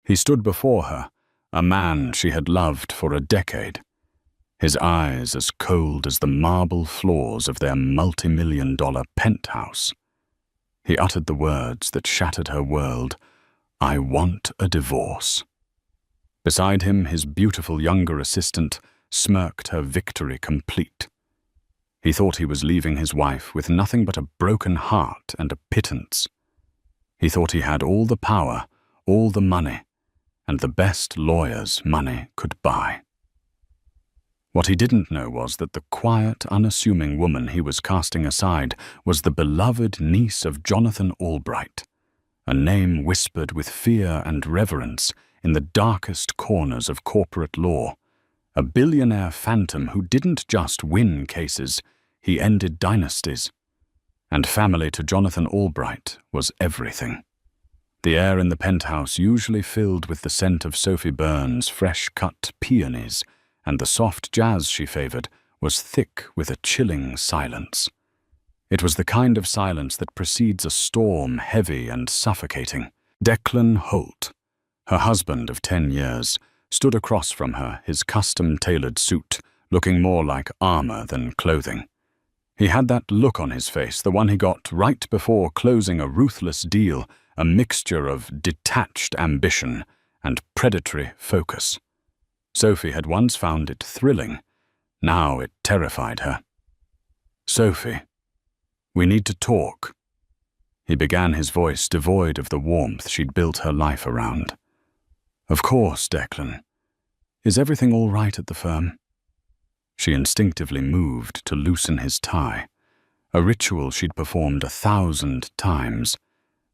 He stood before her, a man she had loved for a decade, his eyes as cold as the marble floors of their multi-million-dollar penthouse. He uttered the words that shattered her world, "I want a divorce." Beside him, his beautiful younger assistant smirked her victory complete. He thought he was leaving his wife with nothing but a broken heart and a pittance. He thought he had all the power, all the money, and the best lawyers money could buy. What he didn't know was that the quiet, unassuming woman he was casting aside was the beloved niece of Jonathan Albright, a name whispered with fear and reverence in the darkest corners of corporate law, a billionaire phantom who didn't just win cases, he ended dynasties. And family to Jonathan Albright was everything. The air in the penthouse, usually filled with the scent of Sophie Byrne's fresh-cut peonies, and the soft jazz she favored, was thick with a chilling silence. It was the kind of silence that precedes a storm, heavy and suffocating. Declan Holt, her husband of 10 years, stood across from her, his custom-tailored suit, looking more like armor than clothing. He had that look on his face, the one he got right before closing a ruthless deal, a mixture of detached ambition and predatory focus. Sophie had once found it thrilling. Now it terrified her. "Sophie, we need to talk." He began, his voice devoid of the warmth she'd built her life around. "Of course, Declan. Is everything all right at the firm?" She instinctively moved to loosen his tie, a ritual she'd performed 1,000 times,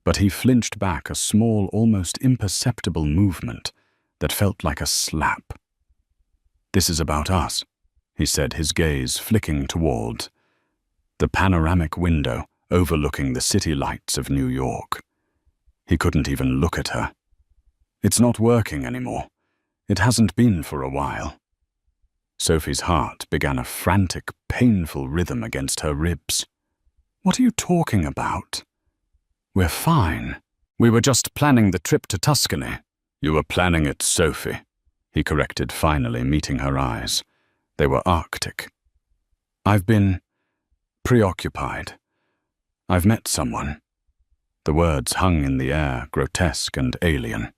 but he flinched back, a small, almost imperceptible movement that felt like a slap. "This is about us," he said, his gaze flicking toward the panoramic window overlooking the city lights of New York. He couldn't even look at her. "It's not working anymore. It hasn't been for a while." Sophie's heart began a frantic, painful rhythm against her ribs. "What are you talking about?" "We're fine. We were just planning the trip to Tuscany." "You were planning it, Sophie," he corrected, finally meeting her eyes. They were arctic. "I've been preoccupied. I've met someone." The words hung in the air, grotesque and alien.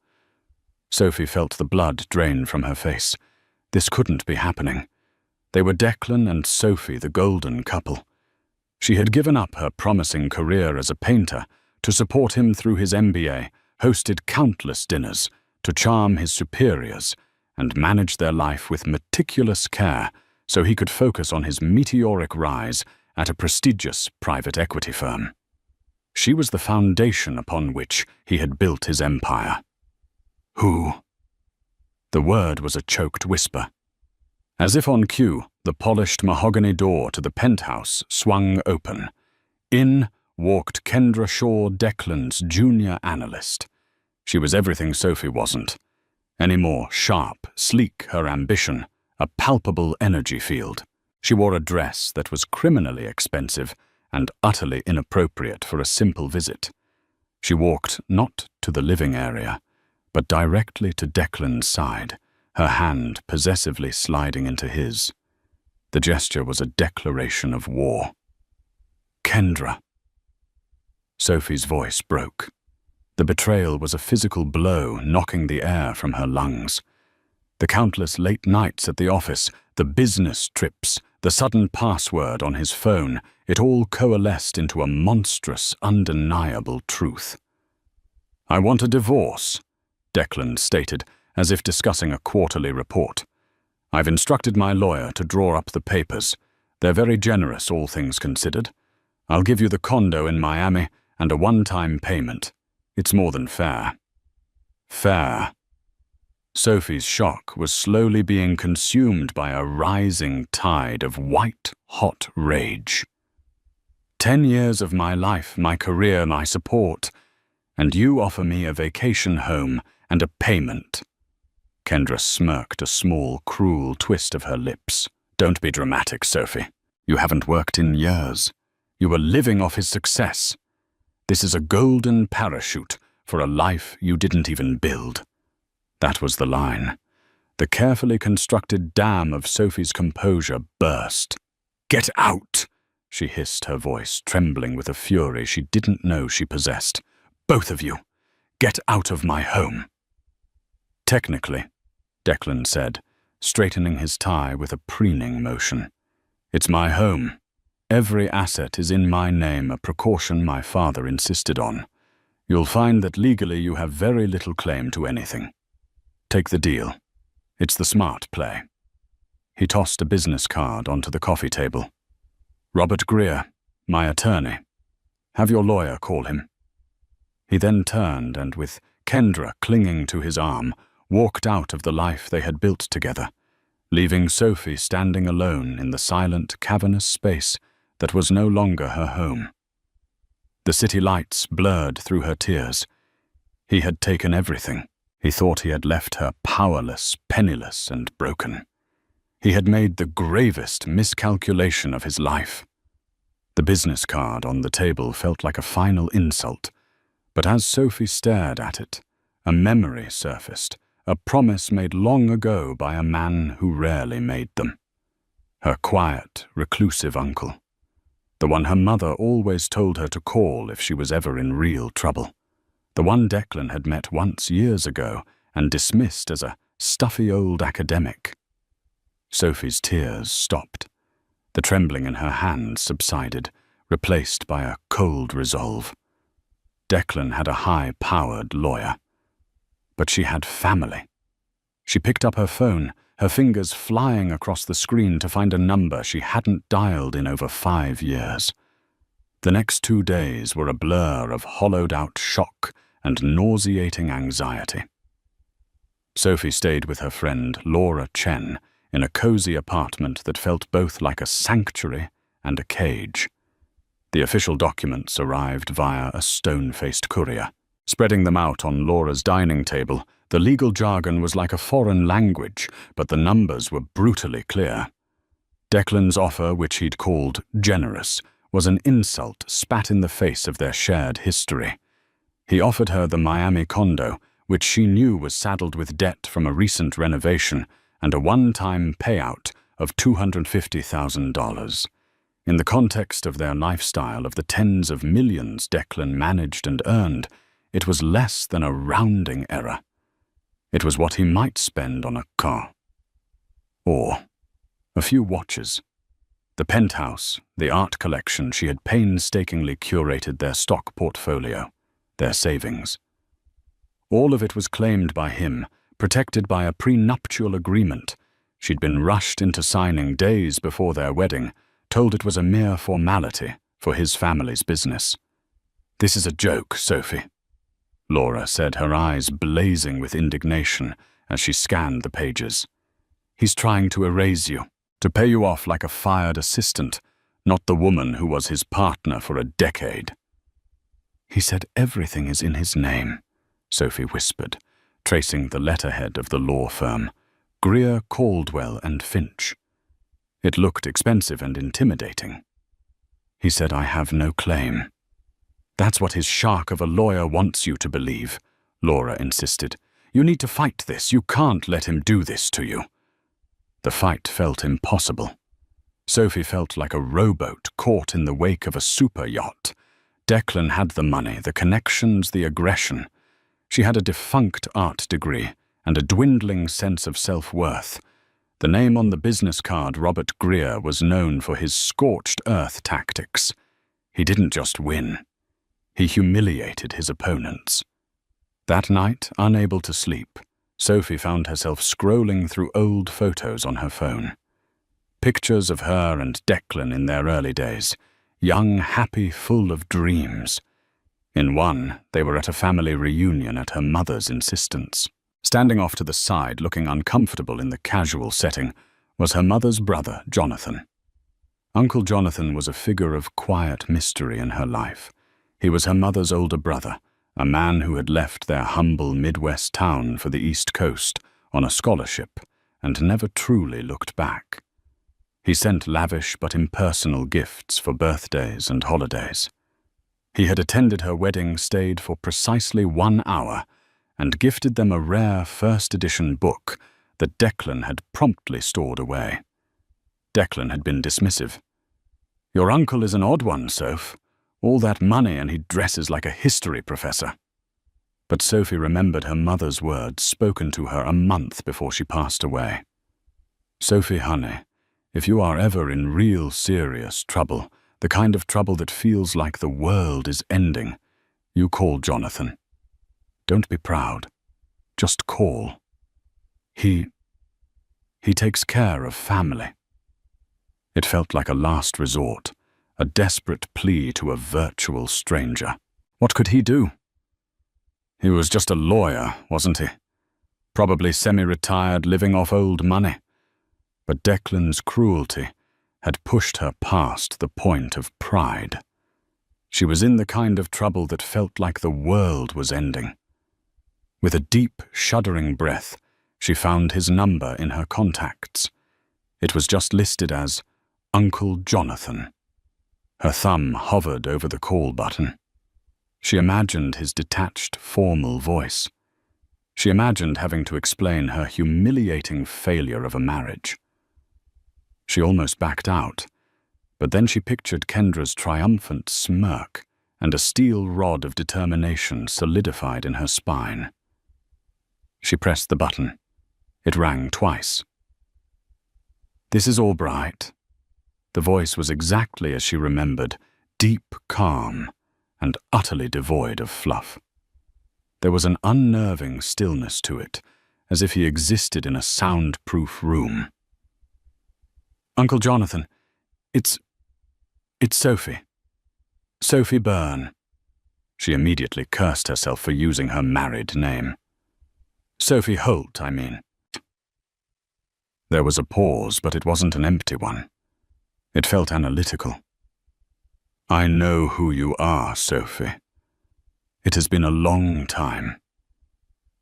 Sophie felt the blood drain from her face. This couldn't be happening. They were Declan and Sophie, the golden couple. She had given up her promising career as a painter to support him through his MBA, hosted countless dinners, to charm his superiors, and manage their life with meticulous care so he could focus on his meteoric rise at a prestigious private equity firm. She was the foundation upon which he had built his empire. "Who?" The word was a choked whisper. As if on cue, the polished mahogany door to the penthouse swung open. In walked Kendra Shaw, Declan's junior analyst. She was everything Sophie wasn't. Any more sharp, sleek her ambition, a palpable energy field. She wore a dress that was criminally expensive and utterly inappropriate for a simple visit. She walked not to the living area, but directly to Declan's side, her hand possessively sliding into his. The gesture was a declaration of war. "Kendra." Sophie's voice broke. The betrayal was a physical blow, knocking the air from her lungs. The countless late nights at the office, the business trips, the sudden password on his phone, it all coalesced into a monstrous, undeniable truth. "I want a divorce," Declan stated, as if discussing a quarterly report. "I've instructed my lawyer to draw up the papers. They're very generous, all things considered. I'll give you the condo in Miami and a one-time payment. It's more than fair." Fair. Sophie's shock was slowly being consumed by a rising tide of white-hot rage. 10 years of my life, my career, my support, and you offer me a vacation home and a payment. Kendra smirked, a small, cruel twist of her lips. "Don't be dramatic, Sophie. You haven't worked in years. You were living off his success. This is a golden parachute for a life you didn't even build. That was the line. The carefully constructed dam of Sophie's composure burst. "Get out!" she hissed, her voice trembling with a fury she didn't know she possessed. "Both of you, get out of my home." "Technically," Declan said, straightening his tie with a preening motion. "It's my home. Every asset is in my name, a precaution my father insisted on. You'll find that legally you have very little claim to anything. Take the deal. It's the smart play." He tossed a business card onto the coffee table. "Robert Greer, my attorney. Have your lawyer call him." He then turned and, with Kendra clinging to his arm, walked out of the life they had built together, leaving Sophie standing alone in the silent, cavernous space that was no longer her home. The city lights blurred through her tears. He had taken everything. He thought he had left her powerless, penniless, and broken. He had made the gravest miscalculation of his life. The business card on the table felt like a final insult, but as Sophie stared at it, a memory surfaced, a promise made long ago by a man who rarely made them. Her quiet, reclusive uncle. The one her mother always told her to call if she was ever in real trouble. The one Declan had met once years ago and dismissed as a stuffy old academic. Sophie's tears stopped. The trembling in her hands subsided, replaced by a cold resolve. Declan had a high-powered lawyer. But she had family. She picked up her phone, her fingers flying across the screen to find a number she hadn't dialed in over 5 years. The next 2 days were a blur of hollowed-out shock and nauseating anxiety. Sophie stayed with her friend Laura Chen in a cozy apartment that felt both like a sanctuary and a cage. The official documents arrived via a stone-faced courier. Spreading them out on Laura's dining table, the legal jargon was like a foreign language, but the numbers were brutally clear. Declan's offer, which he'd called generous, was an insult spat in the face of their shared history. He offered her the Miami condo, which she knew was saddled with debt from a recent renovation, and a one-time payout of $250,000. In the context of their lifestyle of the tens of millions Declan managed and earned, it was less than a rounding error. It was what he might spend on a car. Or a few watches. The penthouse, the art collection she had painstakingly curated their stock portfolio, their savings. All of it was claimed by him, protected by a prenuptial agreement. She'd been rushed into signing days before their wedding, told it was a mere formality for his family's business. "This is a joke, Sophie," Laura said, her eyes blazing with indignation as she scanned the pages. "He's trying to erase you, to pay you off like a fired assistant, not the woman who was his partner for a decade." "He said everything is in his name," Sophie whispered, tracing the letterhead of the law firm, Greer, Caldwell and Finch. It looked expensive and intimidating. "He said I have no claim." "That's what his shark of a lawyer wants you to believe," Laura insisted. "You need to fight this. You can't let him do this to you." The fight felt impossible. Sophie felt like a rowboat caught in the wake of a super yacht. Declan had the money, the connections, the aggression. She had a defunct art degree and a dwindling sense of self-worth. The name on the business card, Robert Greer, was known for his scorched earth tactics. He didn't just win. He humiliated his opponents. That night, unable to sleep, Sophie found herself scrolling through old photos on her phone. Pictures of her and Declan in their early days, young, happy, full of dreams. In one, they were at a family reunion at her mother's insistence. Standing off to the side, looking uncomfortable in the casual setting, was her mother's brother, Jonathan. Uncle Jonathan was a figure of quiet mystery in her life. He was her mother's older brother, a man who had left their humble Midwest town for the East Coast on a scholarship and never truly looked back. He sent lavish but impersonal gifts for birthdays and holidays. He had attended her wedding, stayed for precisely 1 hour, and gifted them a rare first-edition book that Declan had promptly stored away. Declan had been dismissive. "Your uncle is an odd one, Soph. All that money and he dresses like a history professor." But Sophie remembered her mother's words spoken to her a month before she passed away. "Sophie, honey, if you are ever in real serious trouble, the kind of trouble that feels like the world is ending, you call Jonathan. Don't be proud. Just call. He takes care of family." It felt like a last resort, a desperate plea to a virtual stranger. What could he do? He was just a lawyer, wasn't he? Probably semi-retired, living off old money. But Declan's cruelty had pushed her past the point of pride. She was in the kind of trouble that felt like the world was ending. With a deep, shuddering breath, she found his number in her contacts. It was just listed as Uncle Jonathan. Her thumb hovered over the call button. She imagined his detached, formal voice. She imagined having to explain her humiliating failure of a marriage. She almost backed out, but then she pictured Kendra's triumphant smirk, and a steel rod of determination solidified in her spine. She pressed the button. It rang twice. "This is Albright." The voice was exactly as she remembered, deep calm and utterly devoid of fluff. There was an unnerving stillness to it, as if he existed in a soundproof room. "Uncle Jonathan, it's Sophie. Sophie Byrne." She immediately cursed herself for using her married name. "Sophie Holt, I mean." There was a pause, but it wasn't an empty one. It felt analytical. "I know who you are, Sophie. It has been a long time.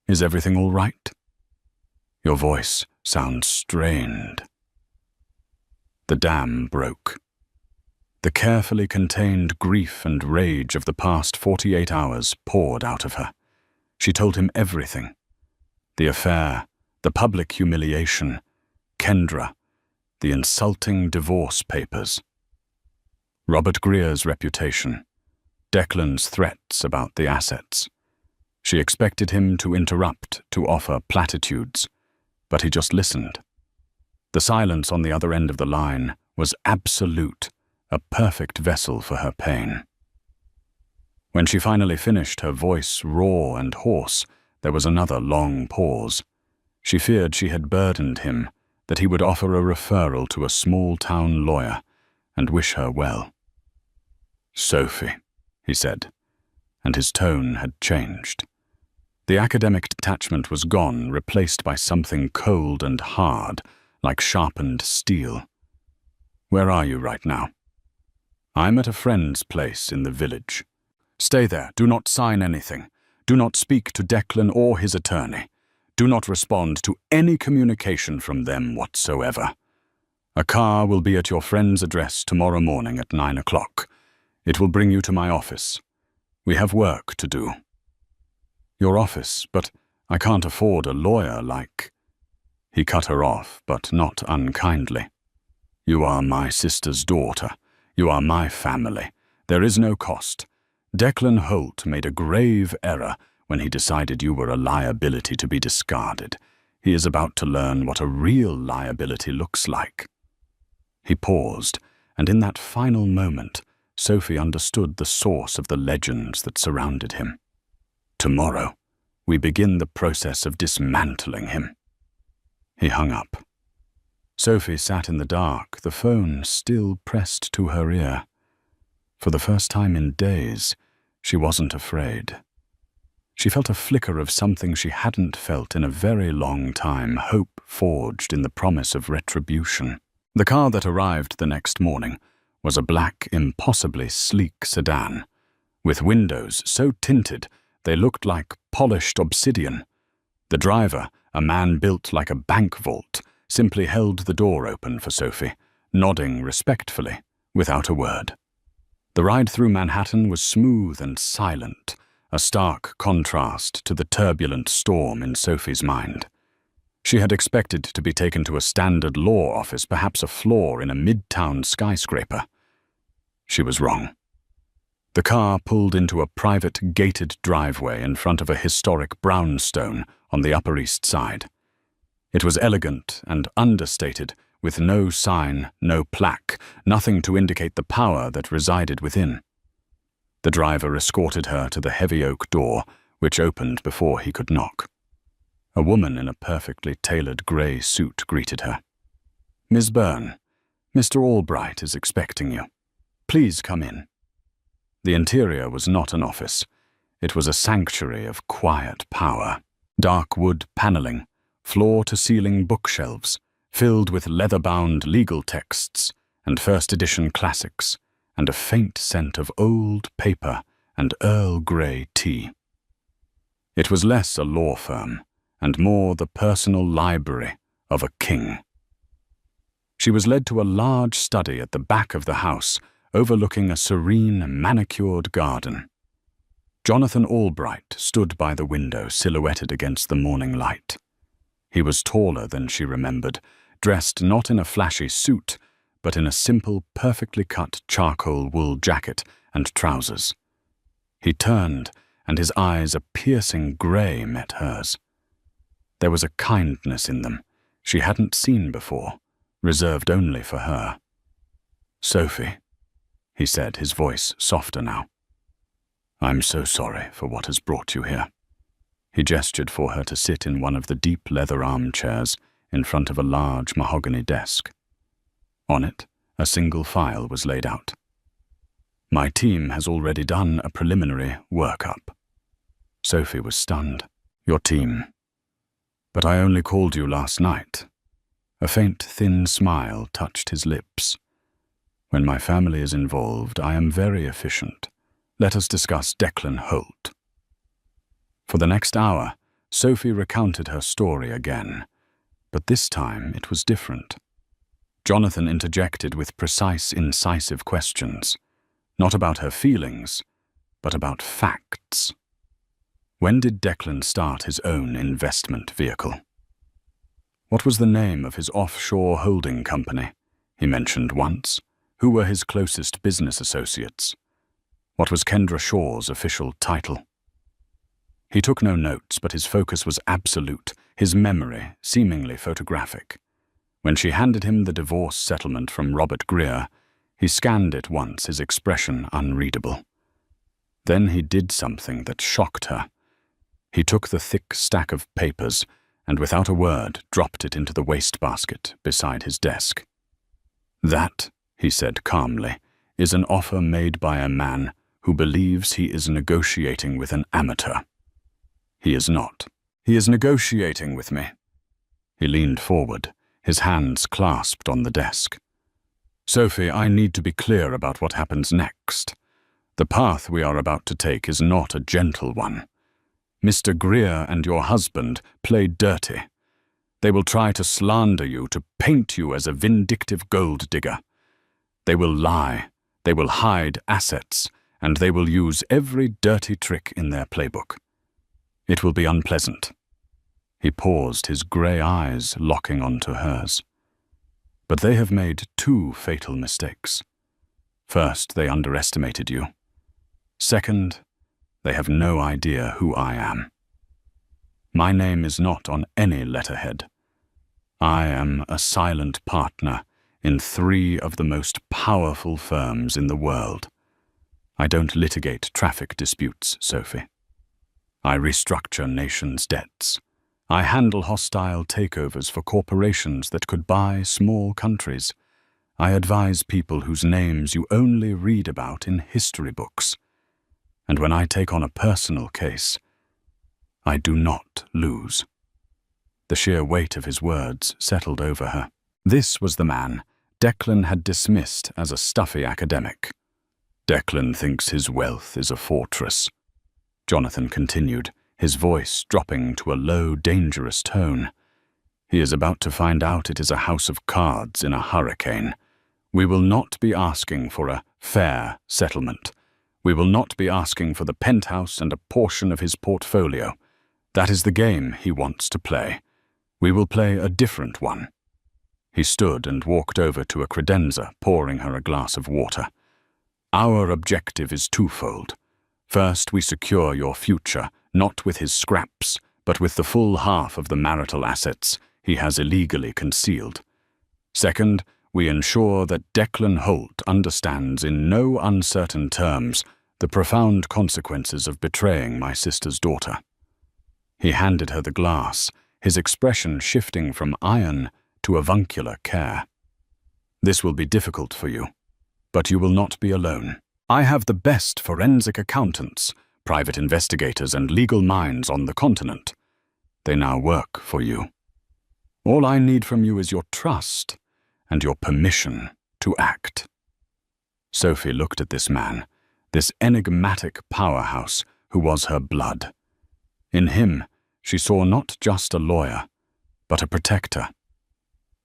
Is everything all right? Your voice sounds strained." The dam broke. The carefully contained grief and rage of the past 48 hours poured out of her. She told him everything. The affair, the public humiliation, Kendra, the insulting divorce papers. Robert Greer's reputation, Declan's threats about the assets. She expected him to interrupt, to offer platitudes, but he just listened. The silence on the other end of the line was absolute, a perfect vessel for her pain. When she finally finished, her voice raw and hoarse, there was another long pause. She feared she had burdened him, that he would offer a referral to a small-town lawyer and wish her well. "Sophie," he said, and his tone had changed. The academic detachment was gone, replaced by something cold and hard, like sharpened steel. "Where are you right now?" "I'm at a friend's place in the village." "Stay there. Do not sign anything. Do not speak to Declan or his attorney. Do not respond to any communication from them whatsoever. A car will be at your friend's address tomorrow morning at 9 o'clock. It will bring you to my office. We have work to do." "Your office? But I can't afford a lawyer like—" He cut her off, but not unkindly. "You are my sister's daughter. You are my family. There is no cost. Declan Holt made a grave error when he decided you were a liability to be discarded. He is about to learn what a real liability looks like." He paused, and in that final moment, Sophie understood the source of the legends that surrounded him. "Tomorrow, we begin the process of dismantling him." He hung up. Sophie sat in the dark, the phone still pressed to her ear. For the first time in days, she wasn't afraid. She felt a flicker of something she hadn't felt in a very long time, hope forged in the promise of retribution. The car that arrived the next morning was a black, impossibly sleek sedan, with windows so tinted they looked like polished obsidian. The driver, a man built like a bank vault, simply held the door open for Sophie, nodding respectfully, without a word. The ride through Manhattan was smooth and silent, a stark contrast to the turbulent storm in Sophie's mind. She had expected to be taken to a standard law office, perhaps a floor in a midtown skyscraper. She was wrong. The car pulled into a private gated driveway in front of a historic brownstone on the Upper East Side. It was elegant and understated, with no sign, no plaque, nothing to indicate the power that resided within. The driver escorted her to the heavy oak door, which opened before he could knock. A woman in a perfectly tailored grey suit greeted her. "Miss Byrne, Mr. Albright is expecting you. Please come in." The interior was not an office. It was a sanctuary of quiet power. Dark wood paneling, floor-to-ceiling bookshelves, filled with leather-bound legal texts and first-edition classics, and a faint scent of old paper and Earl Grey tea. It was less a law firm, and more the personal library of a king. She was led to a large study at the back of the house, overlooking a serene, manicured garden. Jonathan Albright stood by the window, silhouetted against the morning light. He was taller than she remembered, dressed not in a flashy suit, but in a simple, perfectly cut charcoal wool jacket and trousers. He turned, and his eyes, a piercing grey, met hers. There was a kindness in them she hadn't seen before, reserved only for her. "Sophie," he said, his voice softer now. "I'm so sorry for what has brought you here." He gestured for her to sit in one of the deep leather armchairs in front of a large mahogany desk. On it, a single file was laid out. "My team has already done a preliminary workup." Sophie was stunned. "Your team? But I only called you last night." A faint, thin smile touched his lips. "When my family is involved, I am very efficient. Let us discuss Declan Holt." For the next hour, Sophie recounted her story again, but this time it was different. Jonathan interjected with precise, incisive questions, not about her feelings, but about facts. When did Declan start his own investment vehicle? What was the name of his offshore holding company? He mentioned once. Who were his closest business associates? What was Kendra Shaw's official title? He took no notes, but his focus was absolute, his memory seemingly photographic. When she handed him the divorce settlement from Robert Greer, he scanned it once, his expression unreadable. Then he did something that shocked her. He took the thick stack of papers and without a word dropped it into the wastebasket beside his desk. "That," he said calmly, "is an offer made by a man who believes he is negotiating with an amateur. He is not. He is negotiating with me." He leaned forward, his hands clasped on the desk. "Sophie, I need to be clear about what happens next. The path we are about to take is not a gentle one. Mr. Greer and your husband play dirty. They will try to slander you, to paint you as a vindictive gold digger. They will lie, they will hide assets, and they will use every dirty trick in their playbook. It will be unpleasant." He paused, his grey eyes locking onto hers. "But they have made two fatal mistakes. First, they underestimated you. Second, they have no idea who I am. My name is not on any letterhead. I am a silent partner in 3 of the most powerful firms in the world. I don't litigate traffic disputes, Sophie. I restructure nations' debts. I handle hostile takeovers for corporations that could buy small countries. I advise people whose names you only read about in history books. And when I take on a personal case, I do not lose." The sheer weight of his words settled over her. This was the man Declan had dismissed as a stuffy academic. "Declan thinks his wealth is a fortress," Jonathan continued, his voice dropping to a low, dangerous tone. "He is about to find out it is a house of cards in a hurricane. We will not be asking for a fair settlement. We will not be asking for the penthouse and a portion of his portfolio. That is the game he wants to play. We will play a different one." He stood and walked over to a credenza, pouring her a glass of water. "Our objective is twofold. First, we secure your future, not with his scraps, but with the full half of the marital assets he has illegally concealed. Second, we ensure that Declan Holt understands in no uncertain terms the profound consequences of betraying my sister's daughter." He handed her the glass, his expression shifting from iron to avuncular care. "This will be difficult for you, but you will not be alone. I have the best forensic accountants, private investigators, and legal minds on the continent. They now work for you. All I need from you is your trust and your permission to act." Sophie looked at this man, this enigmatic powerhouse who was her blood. In him, she saw not just a lawyer, but a protector.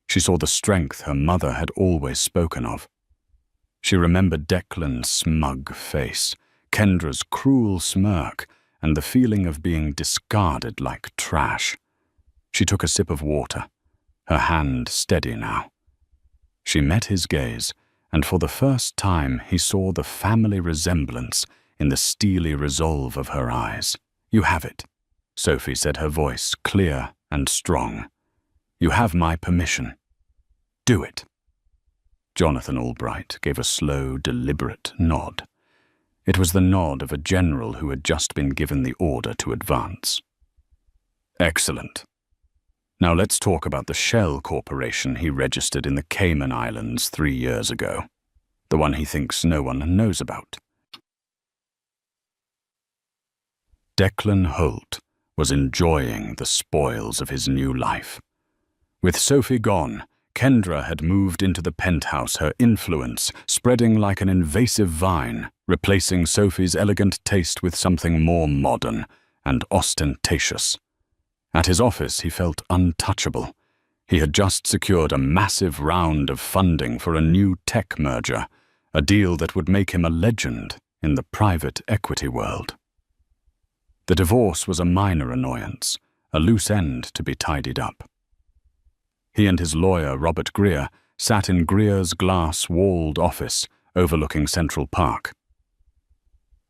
She saw the strength her mother had always spoken of. She remembered Declan's smug face, Kendra's cruel smirk, and the feeling of being discarded like trash. She took a sip of water, her hand steady now. She met his gaze, and for the first time he saw the family resemblance in the steely resolve of her eyes. "You have it," Sophie said, her voice clear and strong. "You have my permission. Do it." Jonathan Albright gave a slow, deliberate nod. It was the nod of a general who had just been given the order to advance. "Excellent. Now let's talk about the shell corporation he registered in the Cayman Islands 3 years ago. The one he thinks no one knows about." Declan Holt was enjoying the spoils of his new life. With Sophie gone, Kendra had moved into the penthouse, her influence spreading like an invasive vine, replacing Sophie's elegant taste with something more modern and ostentatious. At his office, he felt untouchable. He had just secured a massive round of funding for a new tech merger, a deal that would make him a legend in the private equity world. The divorce was a minor annoyance, a loose end to be tidied up. He and his lawyer, Robert Greer, sat in Greer's glass-walled office overlooking Central Park.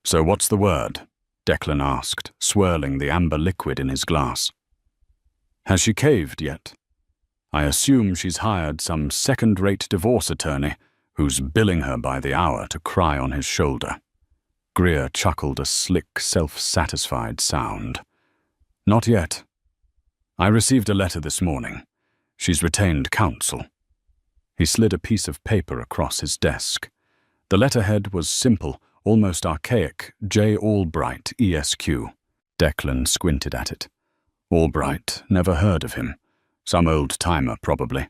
"So what's the word?" Declan asked, swirling the amber liquid in his glass. "Has she caved yet? I assume she's hired some second-rate divorce attorney who's billing her by the hour to cry on his shoulder." Greer chuckled a slick, self-satisfied sound. "Not yet. I received a letter this morning. She's retained counsel." He slid a piece of paper across his desk. The letterhead was simple, almost archaic, J. Albright, ESQ. Declan squinted at it. "Albright, never heard of him. Some old-timer, probably.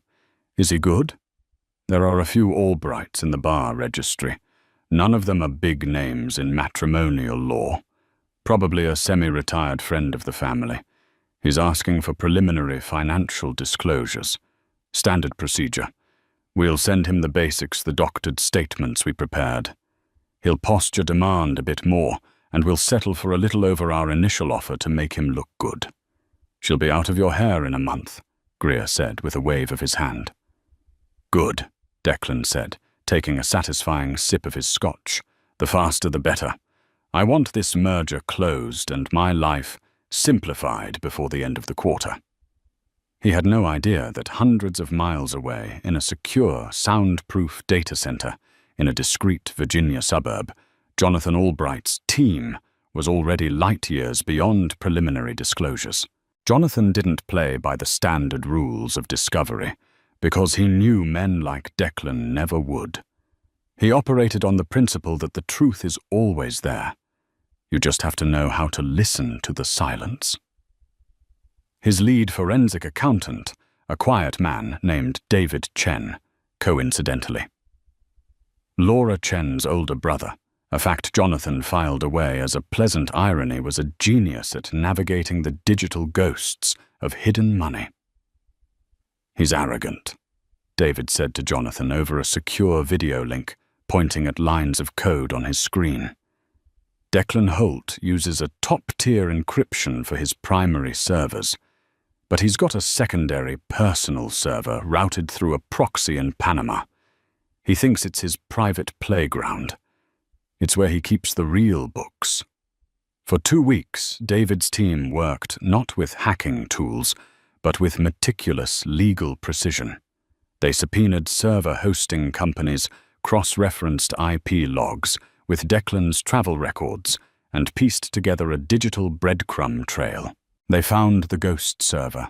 Is he good?" "There are a few Albrights in the bar registry. None of them are big names in matrimonial law. Probably a semi-retired friend of the family. He's asking for preliminary financial disclosures. Standard procedure. We'll send him the basics, the doctored statements we prepared. He'll posture demand a bit more, and we'll settle for a little over our initial offer to make him look good." "She'll be out of your hair in a month," Greer said with a wave of his hand. "Good," Declan said, taking a satisfying sip of his scotch. "The faster the better. I want this merger closed and my life simplified before the end of the quarter." He had no idea that hundreds of miles away, in a secure, soundproof data center in a discreet Virginia suburb, Jonathan Albright's team was already light years beyond preliminary disclosures. Jonathan didn't play by the standard rules of discovery, because he knew men like Declan never would. He operated on the principle that the truth is always there. You just have to know how to listen to the silence. His lead forensic accountant, a quiet man named David Chen, coincidentally. Laura Chen's older brother, a fact Jonathan filed away as a pleasant irony, was a genius at navigating the digital ghosts of hidden money. "He's arrogant," David said to Jonathan over a secure video link, pointing at lines of code on his screen. Declan Holt uses a top-tier encryption for his primary servers, but he's got a secondary personal server routed through a proxy in Panama. He thinks it's his private playground. It's where he keeps the real books. For 2 weeks, David's team worked not with hacking tools, but with meticulous legal precision. They subpoenaed server hosting companies, cross-referenced IP logs with Declan's travel records, and pieced together a digital breadcrumb trail. They found the ghost server,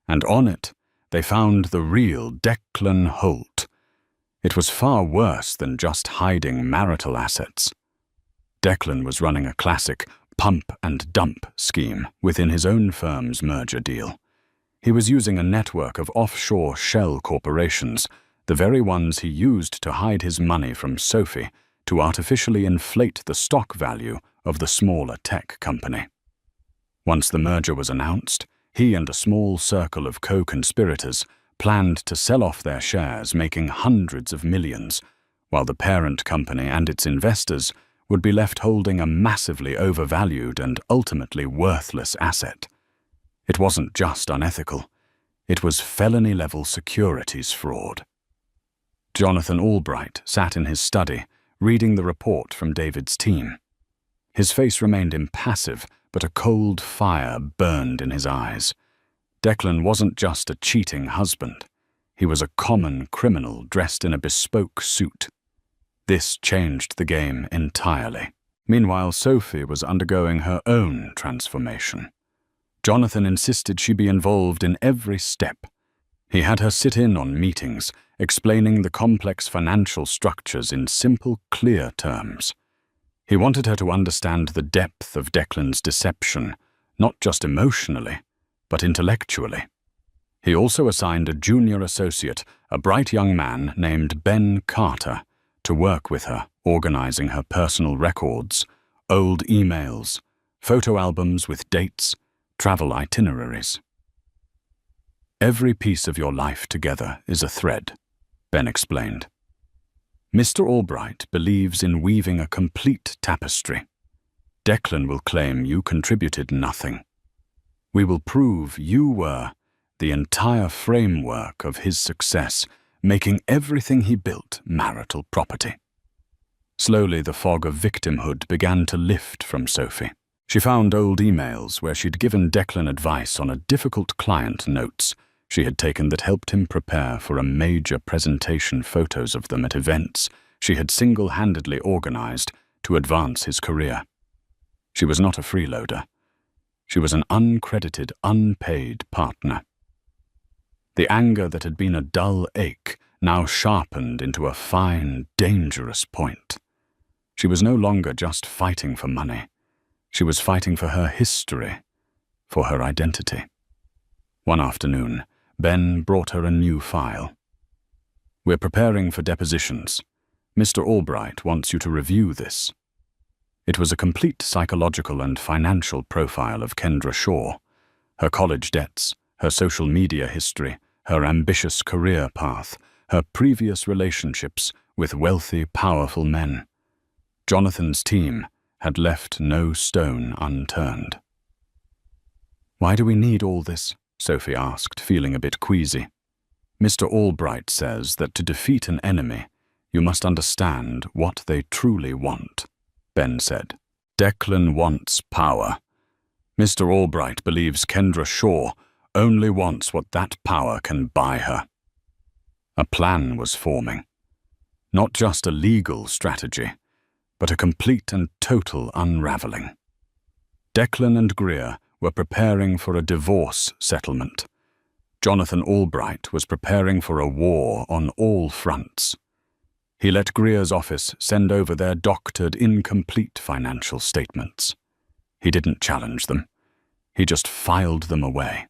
and on it, they found the real Declan Holt. It was far worse than just hiding marital assets. Declan was running a classic pump and dump scheme within his own firm's merger deal. He was using a network of offshore shell corporations, the very ones he used to hide his money from Sophie, to artificially inflate the stock value of the smaller tech company. Once the merger was announced, he and a small circle of co-conspirators planned to sell off their shares, making hundreds of millions, while the parent company and its investors would be left holding a massively overvalued and ultimately worthless asset. It wasn't just unethical. It was felony-level securities fraud. Jonathan Albright sat in his study, reading the report from David's team. His face remained impassive, but a cold fire burned in his eyes. Declan wasn't just a cheating husband. He was a common criminal dressed in a bespoke suit. This changed the game entirely. Meanwhile, Sophie was undergoing her own transformation. Jonathan insisted she be involved in every step. He had her sit in on meetings, explaining the complex financial structures in simple, clear terms. He wanted her to understand the depth of Declan's deception, not just emotionally, but intellectually. He also assigned a junior associate, a bright young man named Ben Carter, to work with her, organizing her personal records, old emails, photo albums with dates, travel itineraries. "Every piece of your life together is a thread," Ben explained. "Mr. Albright believes in weaving a complete tapestry. Declan will claim you contributed nothing. We will prove you were the entire framework of his success, making everything he built marital property." Slowly, the fog of victimhood began to lift from Sophie. She found old emails where she'd given Declan advice on a difficult client notes she had taken that helped him prepare for a major presentation, photos of them at events she had single-handedly organized to advance his career. She was not a freeloader. She was an uncredited, unpaid partner. The anger that had been a dull ache now sharpened into a fine, dangerous point. She was no longer just fighting for money. She was fighting for her history, for her identity. One afternoon, Ben brought her a new file. "We're preparing for depositions. Mr. Albright wants you to review this." It was a complete psychological and financial profile of Kendra Shaw, her college debts, her social media history, her ambitious career path, her previous relationships with wealthy, powerful men. Jonathan's team had left no stone unturned. "Why do we need all this?" Sophie asked, feeling a bit queasy. "Mr. Albright says that to defeat an enemy, you must understand what they truly want," Ben said. "Declan wants power. Mr. Albright believes Kendra Shaw only wants what that power can buy her." A plan was forming. Not just a legal strategy, but a complete and total unraveling. Declan and Greer were preparing for a divorce settlement. Jonathan Albright was preparing for a war on all fronts. He let Greer's office send over their doctored, incomplete financial statements. He didn't challenge them. He just filed them away.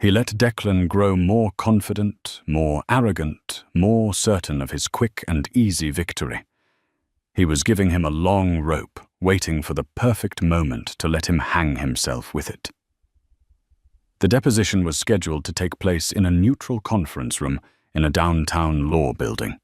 He let Declan grow more confident, more arrogant, more certain of his quick and easy victory. He was giving him a long rope, waiting for the perfect moment to let him hang himself with it. The deposition was scheduled to take place in a neutral conference room in a downtown law building.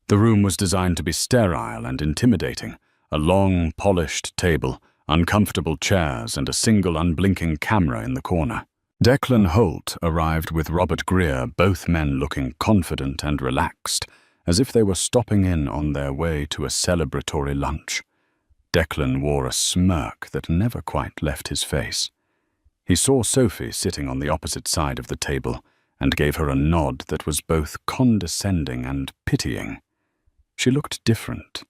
The room was designed to be sterile and intimidating, a long, polished table, uncomfortable chairs, and a single unblinking camera in the corner. Declan Holt arrived with Robert Greer, both men looking confident and relaxed, as if they were stopping in on their way to a celebratory lunch. Declan wore a smirk that never quite left his face. He saw Sophie sitting on the opposite side of the table and gave her a nod that was both condescending and pitying. She looked different.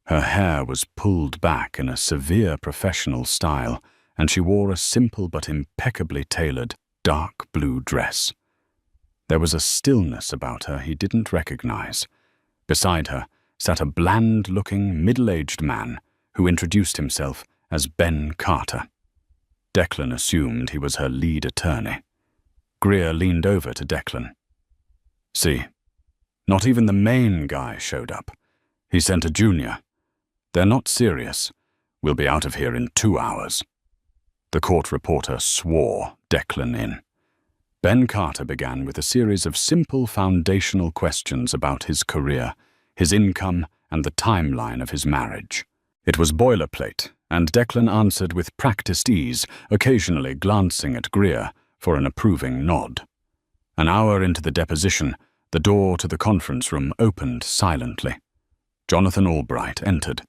Her hair was pulled back in a severe professional style, and she wore a simple but impeccably tailored dark blue dress. There was a stillness about her he didn't recognize. Beside her sat a bland-looking, middle-aged man who introduced himself as Ben Carter. Declan assumed he was her lead attorney. Greer leaned over to Declan. "See, not even the main guy showed up. He sent a junior. They're not serious. We'll be out of here in 2 hours." The court reporter swore Declan in. Ben Carter began with a series of simple foundational questions about his career, his income, and the timeline of his marriage. It was boilerplate, and Declan answered with practiced ease, occasionally glancing at Greer for an approving nod. An hour into the deposition, the door to the conference room opened silently. Jonathan Albright entered.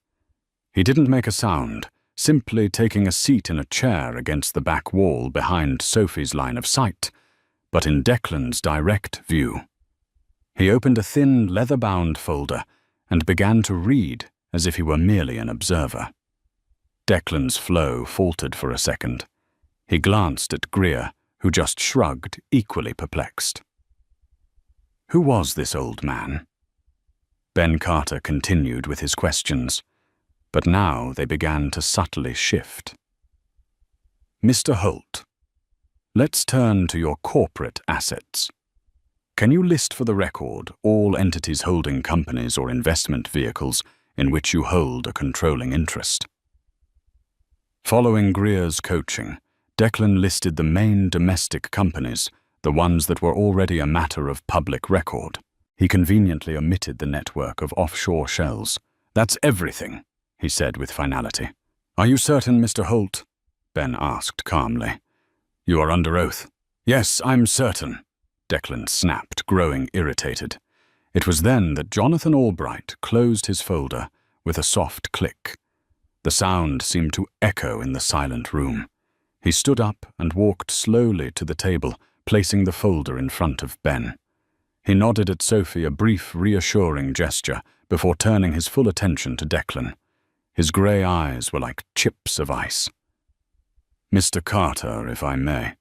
He didn't make a sound, simply taking a seat in a chair against the back wall behind Sophie's line of sight, but in Declan's direct view. He opened a thin, leather-bound folder and began to read as if he were merely an observer. Declan's flow faltered for a second. He glanced at Greer, who just shrugged, equally perplexed. Who was this old man? Ben Carter continued with his questions, but now they began to subtly shift. Mr. Holt, let's turn to your corporate assets. Can you list for the record all entities holding companies or investment vehicles in which you hold a controlling interest? Following Greer's coaching, Declan listed the main domestic companies, the ones that were already a matter of public record. He conveniently omitted the network of offshore shells. "That's everything," he said with finality. "Are you certain, Mr. Holt?" Ben asked calmly. "You are under oath." "Yes, I'm certain," Declan snapped, growing irritated. It was then that Jonathan Albright closed his folder with a soft click. The sound seemed to echo in the silent room. He stood up and walked slowly to the table, placing the folder in front of Ben. He nodded at Sophie a brief, reassuring gesture before turning his full attention to Declan. His grey eyes were like chips of ice. "Mr. Carter, if I may,"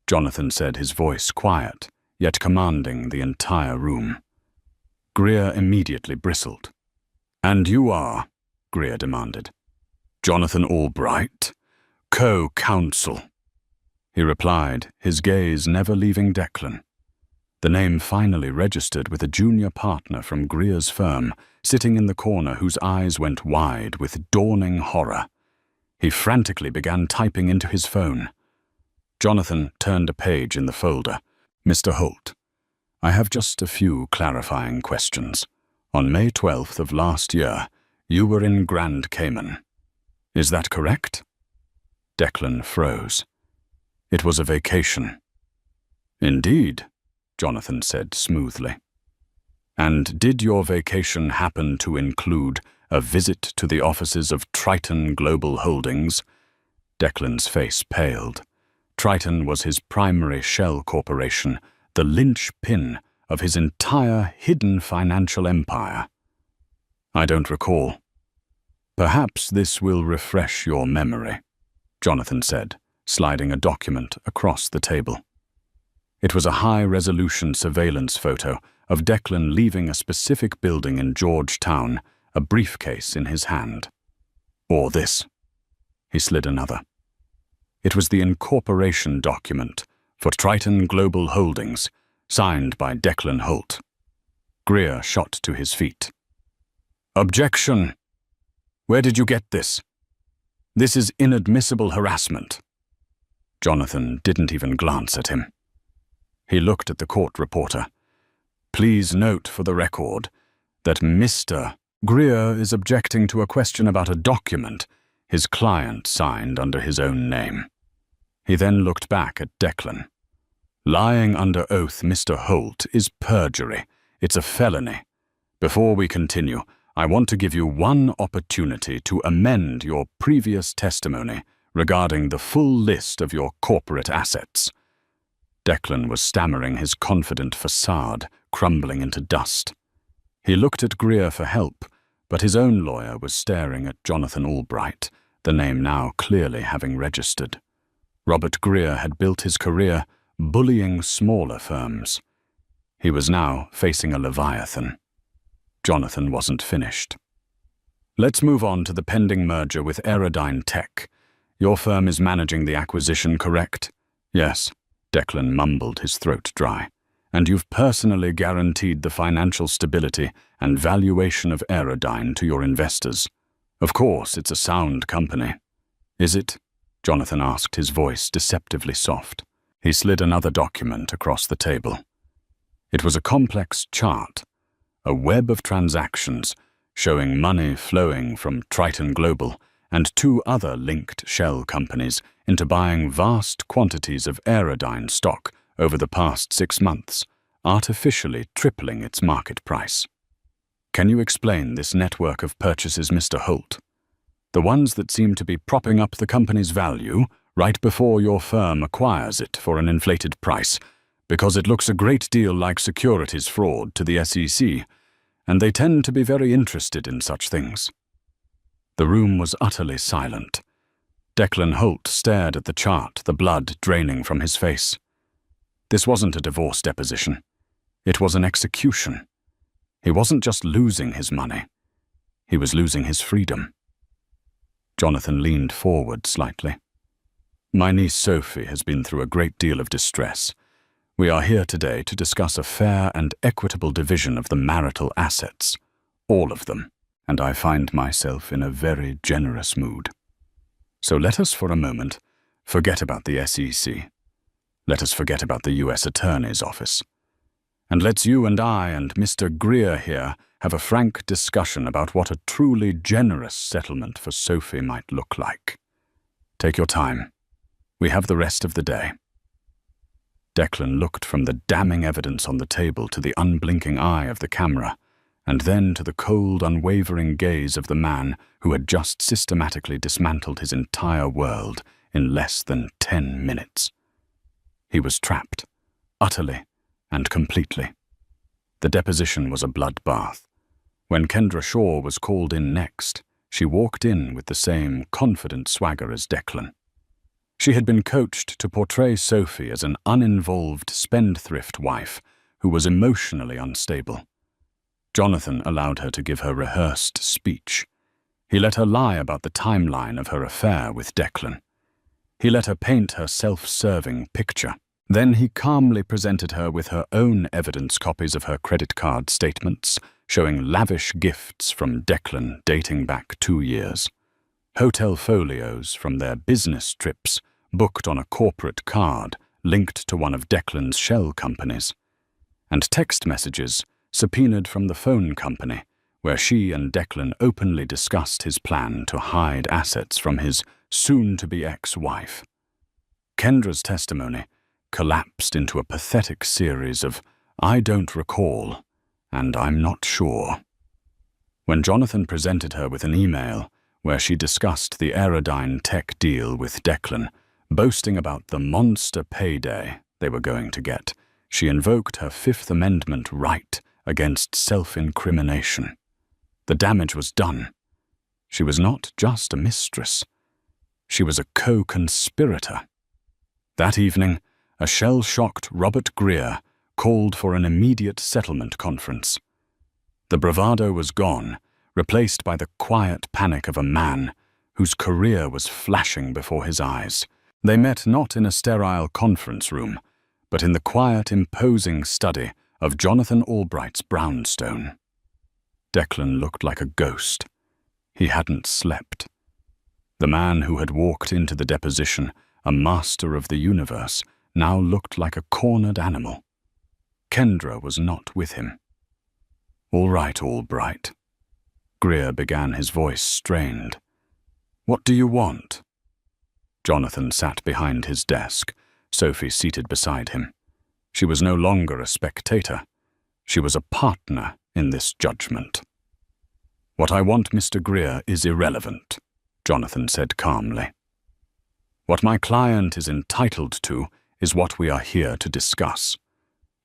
Jonathan said, his voice quiet, yet commanding the entire room. Greer immediately bristled. "And you are?" Greer demanded. "Jonathan Albright, co-counsel," he replied, his gaze never leaving Declan. The name finally registered with a junior partner from Greer's firm, sitting in the corner whose eyes went wide with dawning horror. He frantically began typing into his phone. Jonathan turned a page in the folder. "Mr. Holt, I have just a few clarifying questions. On May 12th of last year, you were in Grand Cayman. Is that correct?" Declan froze. "It was a vacation." "Indeed," Jonathan said smoothly. "And did your vacation happen to include a visit to the offices of Triton Global Holdings?" Declan's face paled. Triton was his primary shell corporation, the linchpin of his entire hidden financial empire. "I don't recall." "Perhaps this will refresh your memory," Jonathan said, sliding a document across the table. It was a high-resolution surveillance photo of Declan leaving a specific building in Georgetown, a briefcase in his hand. "Or this." He slid another. It was the incorporation document for Triton Global Holdings, signed by Declan Holt. Greer shot to his feet. "Objection! Where did you get this? This is inadmissible harassment." Jonathan didn't even glance at him. He looked at the court reporter. "Please note for the record that Mr. Greer is objecting to a question about a document his client signed under his own name. He then looked back at Declan. Lying under oath, Mr. Holt, is perjury. It's a felony. Before we continue, I want to give you one opportunity to amend your previous testimony regarding the full list of your corporate assets. Declan was stammering, his confident facade crumbling into dust. He looked at Greer for help, but his own lawyer was staring at Jonathan Albright, the name now clearly having registered. Robert Greer had built his career bullying smaller firms. He was now facing a leviathan. Jonathan wasn't finished. Let's move on to the pending merger with Aerodyne Tech. Your firm is managing the acquisition, correct? Yes, Declan mumbled, his throat dry. And you've personally guaranteed the financial stability and valuation of Aerodyne to your investors. Of course, it's a sound company. Is it? Jonathan asked, his voice deceptively soft. He slid another document across the table. It was a complex chart, a web of transactions showing money flowing from Triton Global and two other linked shell companies into buying vast quantities of Aerodyne stock over the past 6 months, artificially tripling its market price. Can you explain this network of purchases, Mr. Holt? The ones that seem to be propping up the company's value right before your firm acquires it for an inflated price, because it looks a great deal like securities fraud to the SEC, and they tend to be very interested in such things. The room was utterly silent. Declan Holt stared at the chart, the blood draining from his face. This wasn't a divorce deposition. It was an execution. He wasn't just losing his money. He was losing his freedom. Jonathan leaned forward slightly. My niece Sophie has been through a great deal of distress. We are here today to discuss a fair and equitable division of the marital assets, all of them, and I find myself in a very generous mood. So let us for a moment forget about the SEC. Let us forget about the U.S. Attorney's Office. And let's you and I and Mr. Greer here have a frank discussion about what a truly generous settlement for Sophie might look like. Take your time. We have the rest of the day. Declan looked from the damning evidence on the table to the unblinking eye of the camera, and then to the cold, unwavering gaze of the man who had just systematically dismantled his entire world in less than 10 minutes. He was trapped, utterly and completely. The deposition was a bloodbath. When Kendra Shaw was called in next, she walked in with the same confident swagger as Declan. She had been coached to portray Sophie as an uninvolved spendthrift wife who was emotionally unstable. Jonathan allowed her to give her rehearsed speech. He let her lie about the timeline of her affair with Declan. He let her paint her self-serving picture. Then he calmly presented her with her own evidence copies of her credit card statements, showing lavish gifts from Declan dating back 2 years. Hotel folios from their business trips, booked on a corporate card linked to one of Declan's shell companies. And text messages subpoenaed from the phone company, where she and Declan openly discussed his plan to hide assets from his soon-to-be ex-wife. Kendra's testimony collapsed into a pathetic series of "I don't recall" and "I'm not sure." When Jonathan presented her with an email where she discussed the Aerodyne Tech deal with Declan, boasting about the monster payday they were going to get, she invoked her Fifth Amendment right against self-incrimination. The damage was done. She was not just a mistress. She was a co-conspirator. That evening, a shell-shocked Robert Greer called for an immediate settlement conference. The bravado was gone, replaced by the quiet panic of a man whose career was flashing before his eyes. They met not in a sterile conference room, but in the quiet, imposing study of Jonathan Albright's brownstone. Declan looked like a ghost. He hadn't slept. The man who had walked into the deposition, a master of the universe, now looked like a cornered animal. Kendra was not with him. "All right, Albright." Greer began, his voice strained. "What do you want?" Jonathan sat behind his desk, Sophie seated beside him. She was no longer a spectator. She was a partner in this judgment. "What I want, Mr. Greer, is irrelevant," Jonathan said calmly. "What my client is entitled to is what we are here to discuss.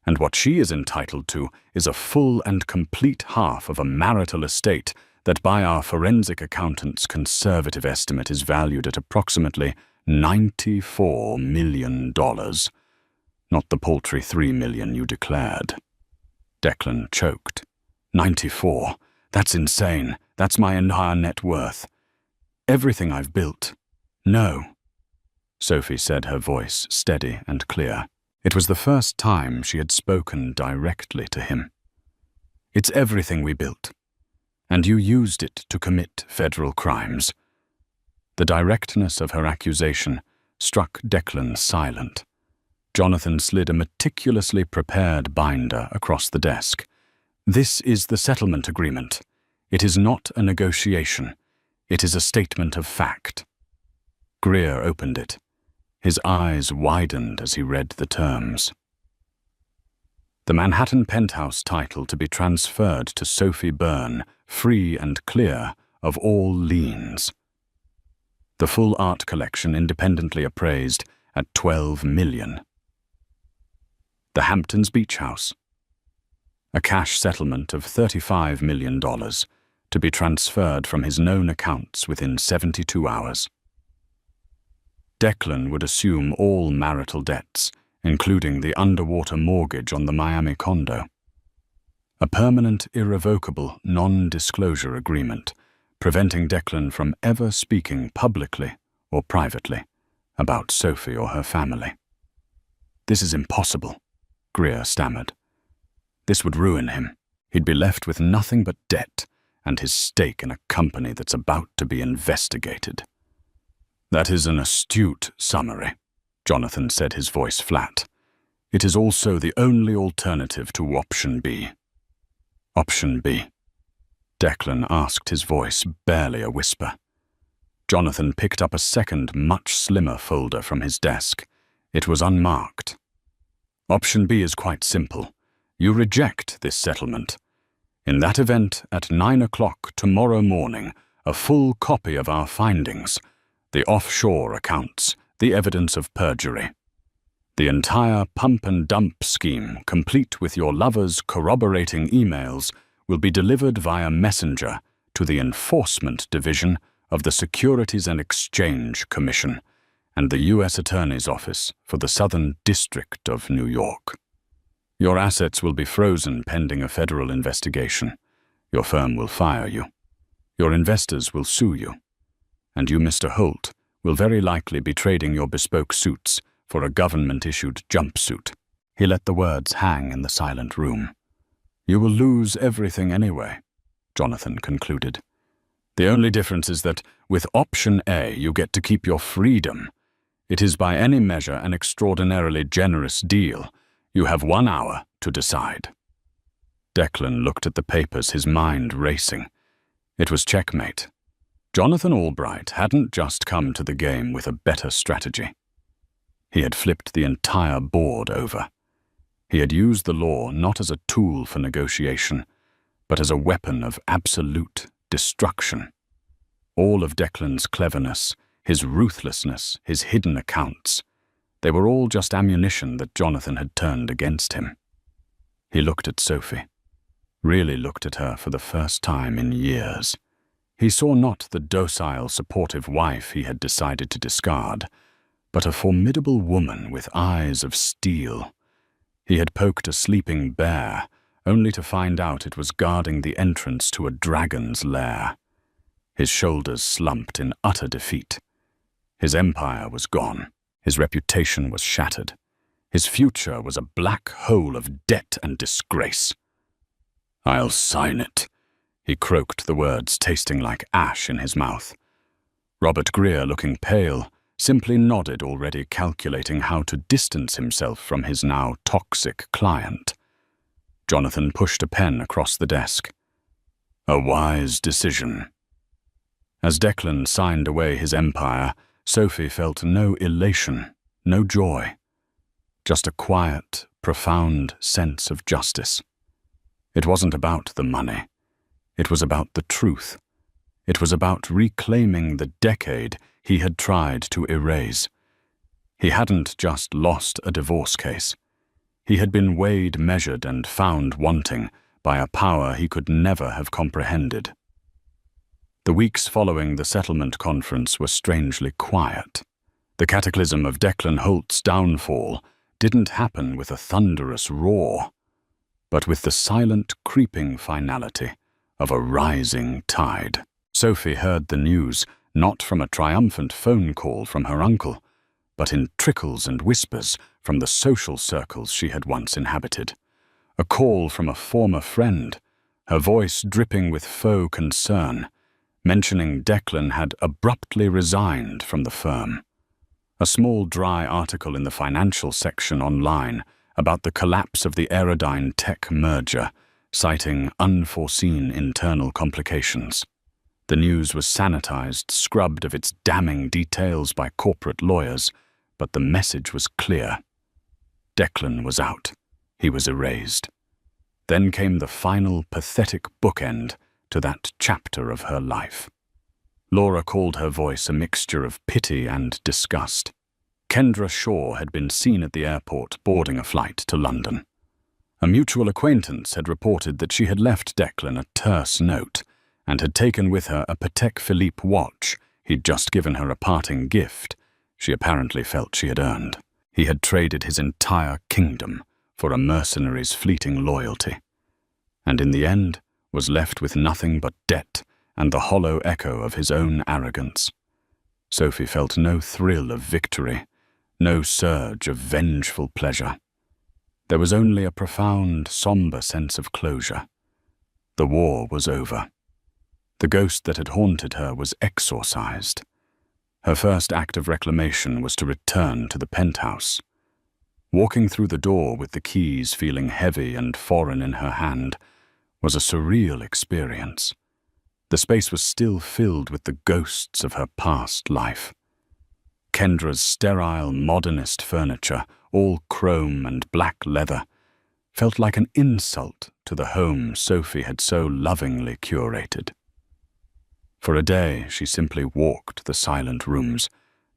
And what she is entitled to is a full and complete half of a marital estate that by our forensic accountant's conservative estimate is valued at approximately $94 million. Not the paltry $3 million you declared." Declan choked. 94. That's insane. That's my entire net worth. Everything I've built. No. Sophie said, her voice steady and clear. It was the first time she had spoken directly to him. "It's everything we built. And you used it to commit federal crimes." The directness of her accusation struck Declan silent. Jonathan slid a meticulously prepared binder across the desk. "This is the settlement agreement. It is not a negotiation. It is a statement of fact." Greer opened it. His eyes widened as he read the terms. The Manhattan penthouse title to be transferred to Sophie Byrne, free and clear of all liens. The full art collection independently appraised at $12 million. The Hamptons Beach House. A cash settlement of $35 million to be transferred from his known accounts within 72 hours. Declan would assume all marital debts, including the underwater mortgage on the Miami condo. A permanent, irrevocable, non-disclosure agreement, preventing Declan from ever speaking publicly or privately about Sophie or her family. "This is impossible," Greer stammered. "This would ruin him. He'd be left with nothing but debt and his stake in a company that's about to be investigated." "That is an astute summary," Jonathan said, his voice flat. "It is also the only alternative to option B." "Option B?" Declan asked, his voice barely a whisper. Jonathan picked up a second, much slimmer folder from his desk. It was unmarked. "Option B is quite simple. You reject this settlement. In that event, at 9 o'clock tomorrow morning, a full copy of our findings, the offshore accounts, the evidence of perjury, the entire pump and dump scheme, complete with your lover's corroborating emails, will be delivered via messenger to the Enforcement Division of the Securities and Exchange Commission and the U.S. Attorney's Office for the Southern District of New York. Your assets will be frozen pending a federal investigation. Your firm will fire you. Your investors will sue you. And you, Mr. Holt, will very likely be trading your bespoke suits for a government-issued jumpsuit." He let the words hang in the silent room. "You will lose everything anyway," Jonathan concluded. "The only difference is that with option A you get to keep your freedom. It is by any measure an extraordinarily generous deal. You have 1 hour to decide." Declan looked at the papers, his mind racing. It was checkmate. Jonathan Albright hadn't just come to the game with a better strategy. He had flipped the entire board over. He had used the law not as a tool for negotiation, but as a weapon of absolute destruction. All of Declan's cleverness, his ruthlessness, his hidden accounts, they were all just ammunition that Jonathan had turned against him. He looked at Sophie, really looked at her for the first time in years. He saw not the docile, supportive wife he had decided to discard, but a formidable woman with eyes of steel. He had poked a sleeping bear, only to find out it was guarding the entrance to a dragon's lair. His shoulders slumped in utter defeat. His empire was gone. His reputation was shattered. His future was a black hole of debt and disgrace. "I'll sign it," he croaked, the words tasting like ash in his mouth. Robert Greer, looking pale, simply nodded, already calculating how to distance himself from his now toxic client. Jonathan pushed a pen across the desk. A wise decision. As Declan signed away his empire, Sophie felt no elation, no joy. Just a quiet, profound sense of justice. It wasn't about the money. It was about the truth. It was about reclaiming the decade he had tried to erase. He hadn't just lost a divorce case. He had been weighed, measured, and found wanting by a power he could never have comprehended. The weeks following the settlement conference were strangely quiet. The cataclysm of Declan Holt's downfall didn't happen with a thunderous roar, but with the silent, creeping finality of a rising tide. Sophie heard the news not from a triumphant phone call from her uncle, but in trickles and whispers from the social circles she had once inhabited. A call from a former friend, her voice dripping with faux concern, mentioning Declan had abruptly resigned from the firm. A small dry article in the financial section online about the collapse of the Aerodyne Tech merger, citing unforeseen internal complications. The news was sanitized, scrubbed of its damning details by corporate lawyers, but the message was clear. Declan was out. He was erased. Then came the final pathetic bookend to that chapter of her life. Laura called her voice a mixture of pity and disgust. Kendra Shaw had been seen at the airport boarding a flight to London. A mutual acquaintance had reported that she had left Declan a terse note and had taken with her a Patek Philippe watch he'd just given her a parting gift she apparently felt she had earned. He had traded his entire kingdom for a mercenary's fleeting loyalty, and in the end was left with nothing but debt and the hollow echo of his own arrogance. Sophie felt no thrill of victory, no surge of vengeful pleasure. There was only a profound, somber sense of closure. The war was over. The ghost that had haunted her was exorcised. Her first act of reclamation was to return to the penthouse. Walking through the door with the keys feeling heavy and foreign in her hand was a surreal experience. The space was still filled with the ghosts of her past life. Kendra's sterile, modernist furniture, all chrome and black leather, felt like an insult to the home Sophie had so lovingly curated. For a day, she simply walked the silent rooms,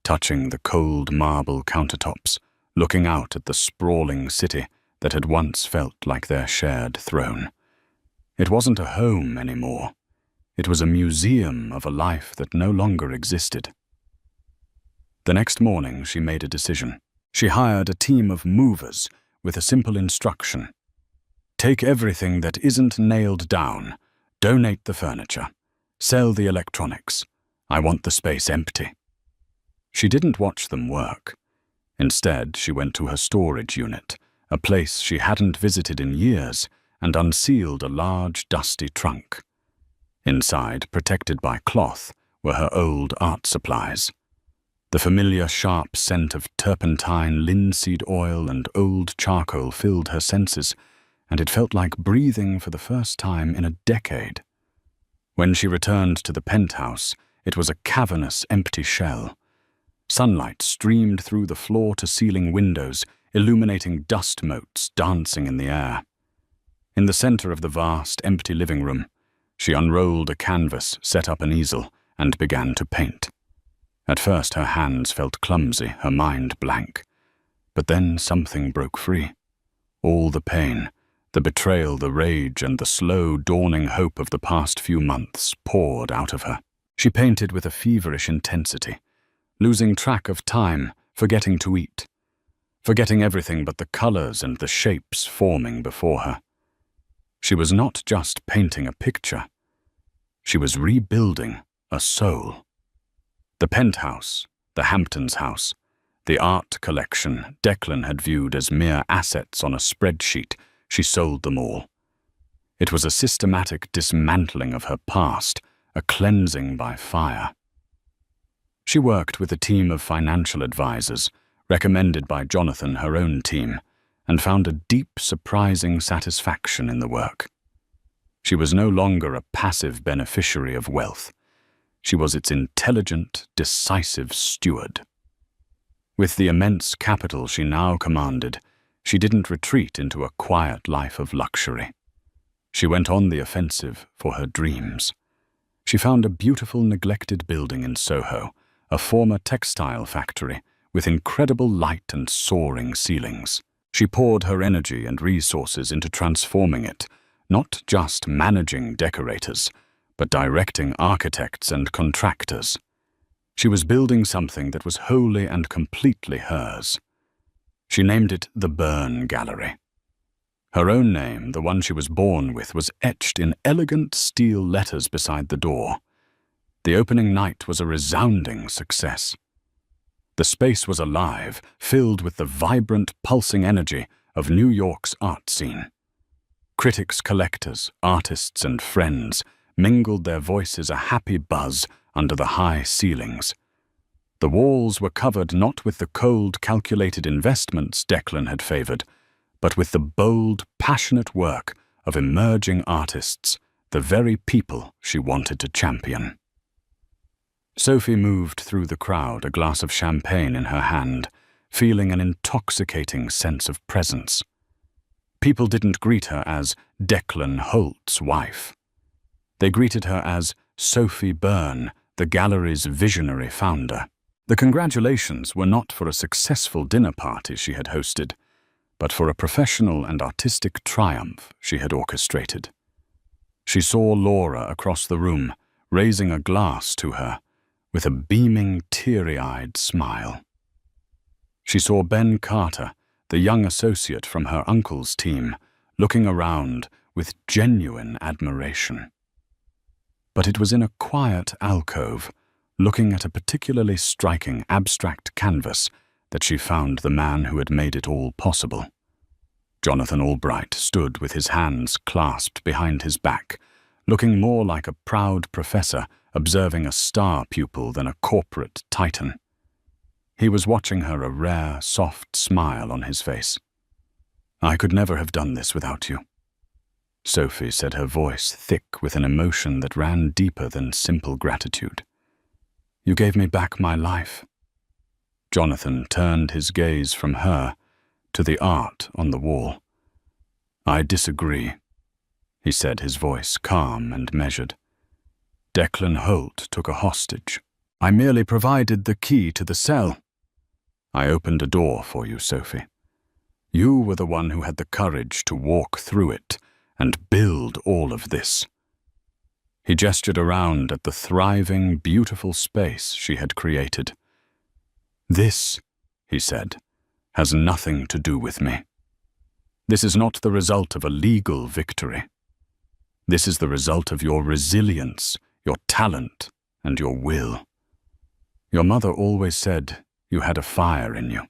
touching the cold marble countertops, looking out at the sprawling city that had once felt like their shared throne. It wasn't a home anymore. It was a museum of a life that no longer existed. The next morning, she made a decision. She hired a team of movers with a simple instruction. Take everything that isn't nailed down, donate the furniture, sell the electronics. I want the space empty. She didn't watch them work. Instead, she went to her storage unit, a place she hadn't visited in years, and unsealed a large, dusty trunk. Inside, protected by cloth, were her old art supplies. The familiar sharp scent of turpentine, linseed oil, and old charcoal filled her senses, and it felt like breathing for the first time in a decade. When she returned to the penthouse, it was a cavernous, empty shell. Sunlight streamed through the floor-to-ceiling windows, illuminating dust motes dancing in the air. In the center of the vast, empty living room, she unrolled a canvas, set up an easel, and began to paint. At first her hands felt clumsy, her mind blank. But then something broke free. All the pain, the betrayal, the rage, and the slow dawning hope of the past few months poured out of her. She painted with a feverish intensity, losing track of time, forgetting to eat, forgetting everything but the colors and the shapes forming before her. She was not just painting a picture. She was rebuilding a soul. The penthouse, the Hamptons house, the art collection Declan had viewed as mere assets on a spreadsheet, she sold them all. It was a systematic dismantling of her past, a cleansing by fire. She worked with a team of financial advisors, recommended by Jonathan, her own team, and found a deep, surprising satisfaction in the work. She was no longer a passive beneficiary of wealth. She was its intelligent, decisive steward. With the immense capital she now commanded, she didn't retreat into a quiet life of luxury. She went on the offensive for her dreams. She found a beautiful, neglected building in Soho, a former textile factory, with incredible light and soaring ceilings. She poured her energy and resources into transforming it, not just managing decorators, but directing architects and contractors. She was building something that was wholly and completely hers. She named it the Byrne Gallery. Her own name, the one she was born with, was etched in elegant steel letters beside the door. The opening night was a resounding success. The space was alive, filled with the vibrant, pulsing energy of New York's art scene. Critics, collectors, artists, and friends mingled their voices a happy buzz under the high ceilings. The walls were covered not with the cold, calculated investments Declan had favored, but with the bold, passionate work of emerging artists, the very people she wanted to champion. Sophie moved through the crowd, a glass of champagne in her hand, feeling an intoxicating sense of presence. People didn't greet her as Declan Holt's wife. They greeted her as Sophie Byrne, the gallery's visionary founder. The congratulations were not for a successful dinner party she had hosted, but for a professional and artistic triumph she had orchestrated. She saw Laura across the room, raising a glass to her, with a beaming, teary-eyed smile. She saw Ben Carter, the young associate from her uncle's team, looking around with genuine admiration. But it was in a quiet alcove, looking at a particularly striking abstract canvas, that she found the man who had made it all possible. Jonathan Albright stood with his hands clasped behind his back, looking more like a proud professor observing a star pupil than a corporate titan. He was watching her, a rare, soft smile on his face. "I could never have done this without you," Sophie said, her voice thick with an emotion that ran deeper than simple gratitude. "You gave me back my life." Jonathan turned his gaze from her to the art on the wall. "I disagree," he said, his voice calm and measured. "Declan Holt took a hostage. I merely provided the key to the cell. I opened a door for you, Sophie. You were the one who had the courage to walk through it and build all of this." He gestured around at the thriving, beautiful space she had created. "This," he said, "has nothing to do with me. This is not the result of a legal victory. This is the result of your resilience, your talent, and your will. Your mother always said you had a fire in you.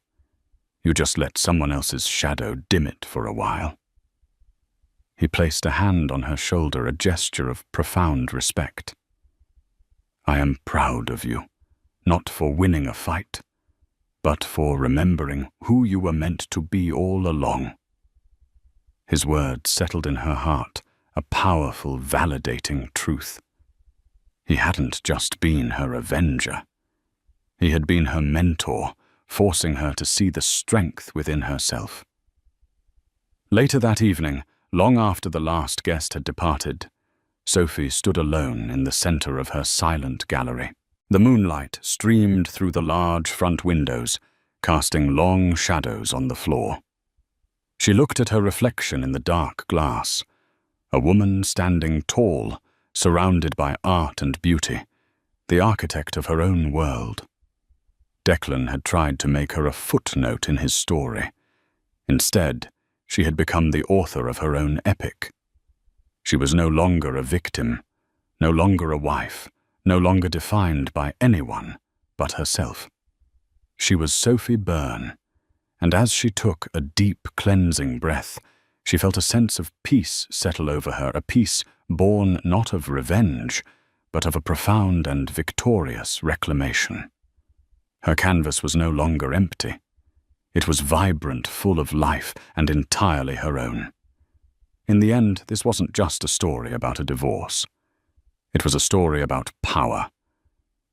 You just let someone else's shadow dim it for a while." He placed a hand on her shoulder, a gesture of profound respect. "I am proud of you, not for winning a fight, but for remembering who you were meant to be all along." His words settled in her heart, a powerful, validating truth. He hadn't just been her avenger. He had been her mentor, forcing her to see the strength within herself. Later that evening, long after the last guest had departed, Sophie stood alone in the center of her silent gallery. The moonlight streamed through the large front windows, casting long shadows on the floor. She looked at her reflection in the dark glass, a woman standing tall, surrounded by art and beauty, the architect of her own world. Declan had tried to make her a footnote in his story. Instead, she had become the author of her own epic. She was no longer a victim, no longer a wife, no longer defined by anyone but herself. She was Sophie Byrne, and as she took a deep, cleansing breath, she felt a sense of peace settle over her, a peace born not of revenge, but of a profound and victorious reclamation. Her canvas was no longer empty. It was vibrant, full of life, and entirely her own. In the end, this wasn't just a story about a divorce. It was a story about power.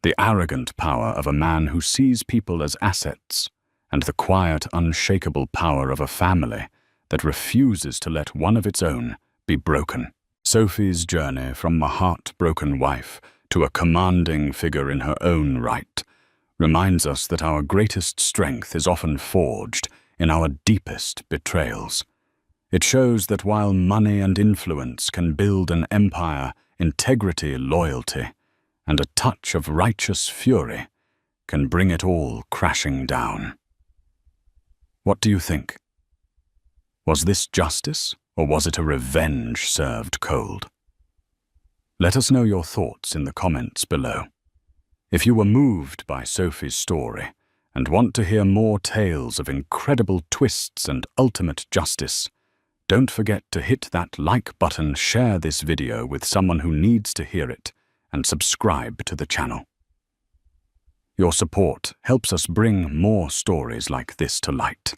The arrogant power of a man who sees people as assets, and the quiet, unshakable power of a family that refuses to let one of its own be broken. Sophie's journey from a heartbroken wife to a commanding figure in her own right reminds us that our greatest strength is often forged in our deepest betrayals. It shows that while money and influence can build an empire, integrity, loyalty, and a touch of righteous fury can bring it all crashing down. What do you think? Was this justice, or was it a revenge served cold? Let us know your thoughts in the comments below. If you were moved by Sophie's story and want to hear more tales of incredible twists and ultimate justice, don't forget to hit that like button, share this video with someone who needs to hear it, and subscribe to the channel. Your support helps us bring more stories like this to light.